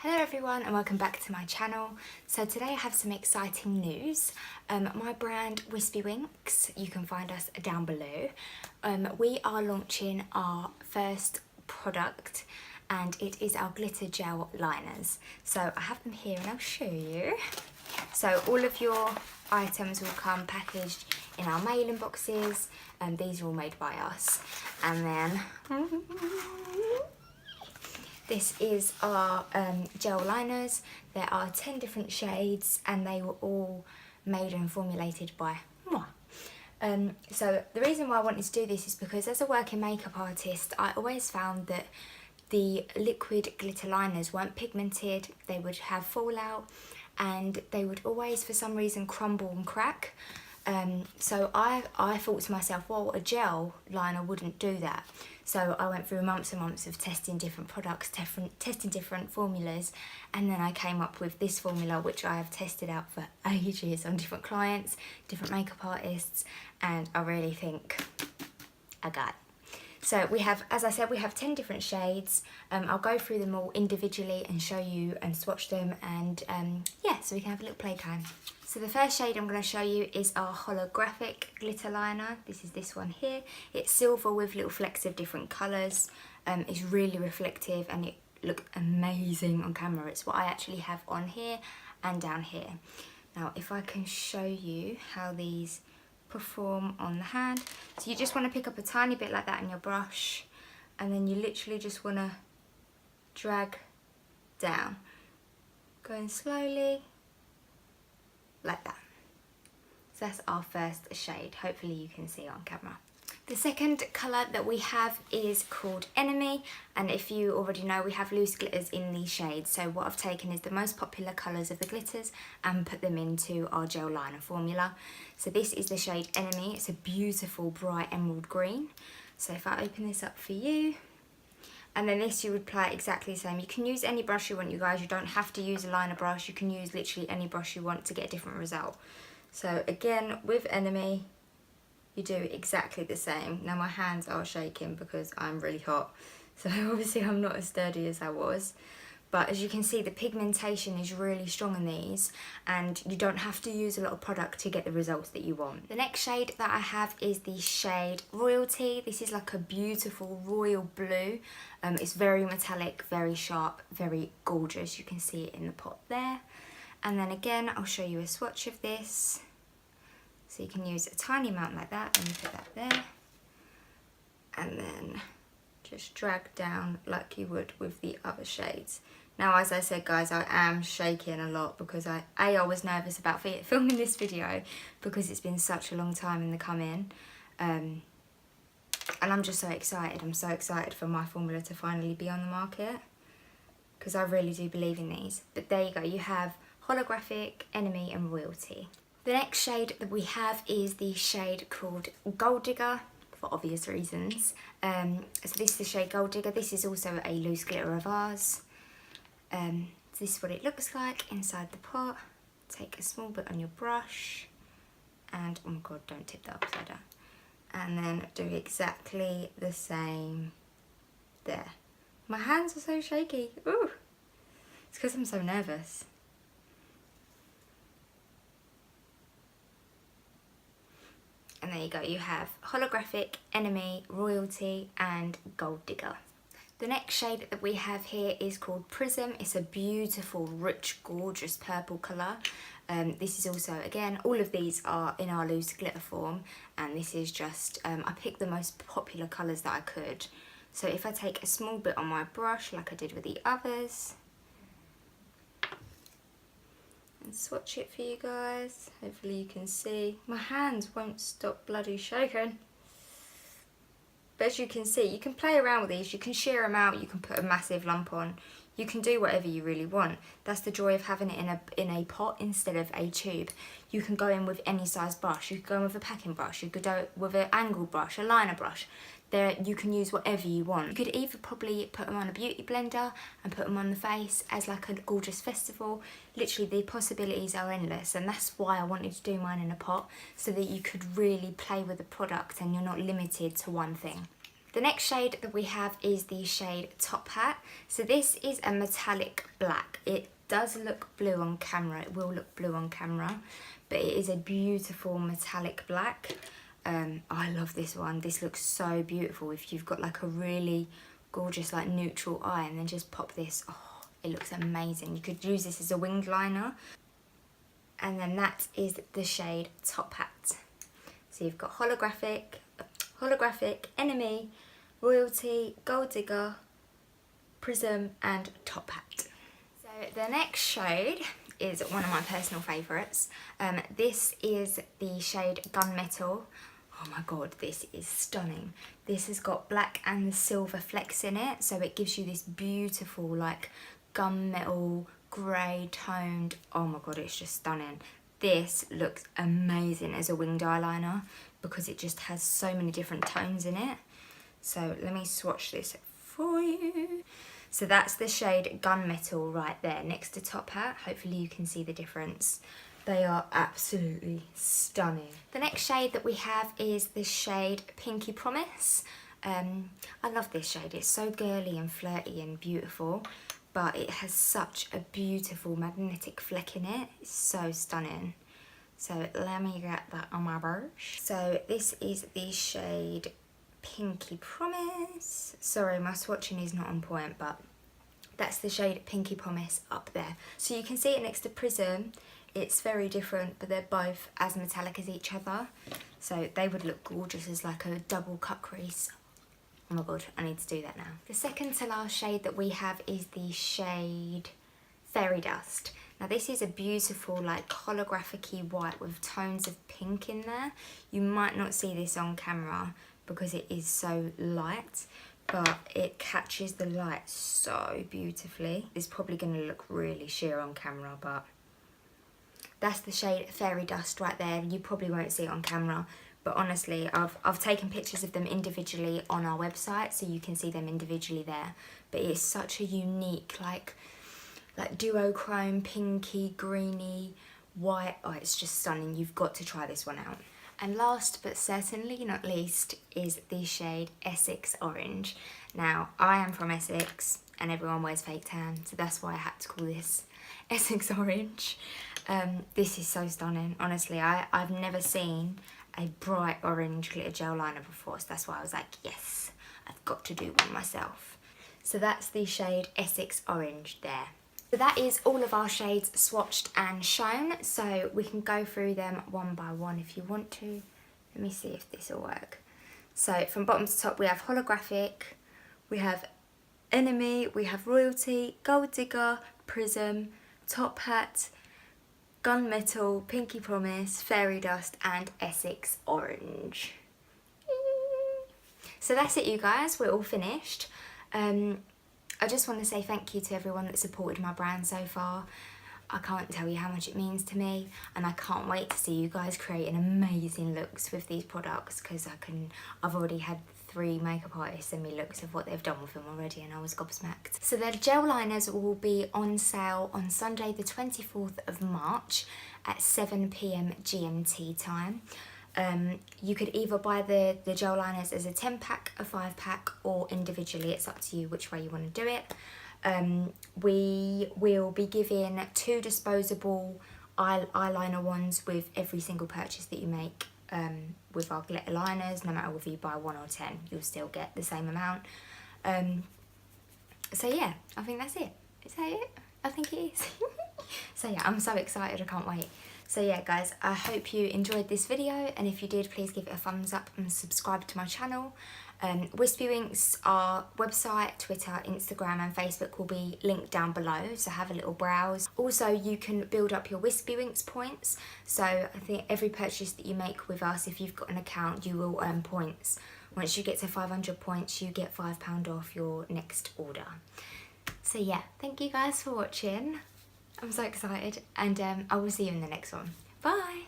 Hello everyone and welcome back to my channel. So today I have some exciting news. My brand Wispy Winks, you can find us down below. We are launching our first product and it is our glitter gel liners. So I have them here and I'll show you. So all of your items will come packaged in our mailing boxes and these are all made by us. And then this is our gel liners. There are 10 different shades and they were all made and formulated by moi. So the reason why I wanted to do this is because as a working makeup artist, I always found that the liquid glitter liners weren't pigmented, they would have fallout and they would always for some reason crumble and crack. So I thought to myself, well, a gel liner wouldn't do that. So I went through months and months of testing different products, testing different formulas, and then I came up with this formula, which I have tested out for ages on different clients, different makeup artists, and I really think I got it. So we have, as I said, we have 10 different shades. I'll go through them all individually and show you and swatch them, and yeah, so we can have a little playtime. So the first shade I'm going to show you is our Holographic glitter liner. This is this one here. It's silver with little flecks of different colours. It's really reflective and it looks amazing on camera. It's what I actually have on here and down here. Now if I can show you how these perform on the hand. So you just want to pick up a tiny bit like that in your brush and then you literally just want to drag down. Going slowly. Like that. So that's our first shade. Hopefully you can see it on camera. The second colour that we have is called Enemy, and if you already know, we have loose glitters in these shades. So what I've taken is the most popular colours of the glitters and put them into our gel liner formula. So this is the shade Enemy. It's a beautiful bright emerald green. So if I open this up for you, and then this you would apply exactly the same. You can use any brush you want, you guys. You don't have to use a liner brush. You can use literally any brush you want to get a different result. So again, with Enemy, you do exactly the same. Now my hands are shaking because I'm really hot. So obviously I'm not as sturdy as I was. But as you can see, the pigmentation is really strong in these and you don't have to use a lot of product to get the results that you want. The next shade that I have is the shade Royalty. This is like a beautiful royal blue. It's very metallic, very sharp, very gorgeous. You can see it in the pot there. And then again, I'll show you a swatch of this. So you can use a tiny amount like that and you put that there. And then just drag down like you would with the other shades. Now, as I said, guys, I am shaking a lot because I was nervous about filming this video because it's been such a long time in the coming. And I'm just so excited. I'm so excited for my formula to finally be on the market because I really do believe in these. But there you go. You have Holographic, Enemy and Royalty. The next shade that we have is the shade called Gold Digger, for obvious reasons. So this is the shade Gold Digger. This is also a loose glitter of ours. This is what it looks like inside the pot. Take a small bit on your brush and, oh my god, don't tip that upside down. And then do exactly the same there. My hands are so shaky. Ooh, it's because I'm so nervous. And there you go, you have Holographic, Enemy, Royalty and Gold Digger. The next shade that we have here is called Prism. It's a beautiful, rich, gorgeous purple colour. This is also, again, all of these are in our loose glitter form. And this is just, I picked the most popular colours that I could. So if I take a small bit on my brush, like I did with the others, and swatch it for you guys. Hopefully you can see. My hands won't stop bloody shaking. But as you can see, you can play around with these. You can shear them out. You can put a massive lump on. You can do whatever you really want. That's the joy of having it in a pot instead of a tube. You can go in with any size brush. You could go in with a packing brush. You could go with an angled brush, a liner brush. There, you can use whatever you want. You could either probably put them on a beauty blender and put them on the face as like a gorgeous festival. Literally, the possibilities are endless, and that's why I wanted to do mine in a pot, so that you could really play with the product and you're not limited to one thing. The next shade that we have is the shade Top Hat. So this is a metallic black. It does look blue on camera, it will look blue on camera, but it is a beautiful metallic black. I love this one. This looks so beautiful if you've got like a really gorgeous like neutral eye, and then just pop this. Oh, it looks amazing. You could use this as a winged liner. And then that is the shade Top Hat. So you've got Holographic, Enemy, Royalty, Gold Digger, Prism and Top Hat. So the next shade is one of my personal favourites. This is the shade Gunmetal. Oh my god, this is stunning. This has got black and silver flecks in it, so it gives you this beautiful like gunmetal grey toned. Oh my god, it's just stunning. This looks amazing as a winged eyeliner because it just has so many different tones in it. So let me swatch this for you. So that's the shade Gunmetal right there next to Top Hat. Hopefully you can see the difference. They are absolutely stunning. The next shade that we have is the shade Pinky Promise. I love this shade. It's so girly and flirty and beautiful, but it has such a beautiful magnetic fleck in it. It's so stunning. So let me get that on my brush. So this is the shade Pinky Promise. Sorry, my swatching is not on point, but that's the shade Pinky Promise up there. So you can see it next to Prism. It's very different, but they're both as metallic as each other. So they would look gorgeous as like a double cut crease. Oh my god, I need to do that now. The second to last shade that we have is the shade Fairy Dust. Now this is a beautiful like holographic-y white with tones of pink in there. You might not see this on camera because it is so light, but it catches the light so beautifully. It's probably going to look really sheer on camera, but that's the shade Fairy Dust right there. You probably won't see it on camera, but honestly, I've taken pictures of them individually on our website, so you can see them individually there. But it's such a unique, like duochrome, pinky, greeny, white. Oh, it's just stunning. You've got to try this one out. And last but certainly not least is the shade Essex Orange. Now, I am from Essex and everyone wears fake tan, so that's why I had to call this Essex Orange. This is so stunning. Honestly, I've never seen a bright orange glitter gel liner before, so that's why I was like, yes, I've got to do one myself. So that's the shade Essex Orange there. So that is all of our shades swatched and shown, so we can go through them one by one if you want to. Let me see if this will work. So from bottom to top we have Holographic, we have Enemy, we have Royalty, Gold Digger, Prism, Top Hat, Gunmetal, Pinky Promise, Fairy Dust and Essex Orange. So that's it, you guys, we're all finished. I just want to say thank you to everyone that supported my brand so far. I can't tell you how much it means to me, and I can't wait to see you guys creating amazing looks with these products, because I've already had 3 makeup artists send me looks of what they've done with them already, and I was gobsmacked. So the gel liners will be on sale on Sunday the 24th of March at 7 PM GMT time. You could either buy the gel liners as a 10-pack, a 5-pack, or individually. It's up to you which way you want to do it. We will be giving 2 disposable eyeliner wands with every single purchase that you make with our glitter liners. No matter whether you buy 1 or 10, you'll still get the same amount. So yeah, I think that's it. Is that it? I think it is. So yeah, I'm so excited, I can't wait. So yeah guys, I hope you enjoyed this video, and if you did, please give it a thumbs up and subscribe to my channel. Wispy Winks, our website, Twitter, Instagram and Facebook will be linked down below, so have a little browse. Also, you can build up your Wispy Winks points, so I think every purchase that you make with us, if you've got an account, you will earn points. Once you get to 500 points, you get £5 off your next order. So yeah, thank you guys for watching. I'm so excited, and I will see you in the next one. Bye!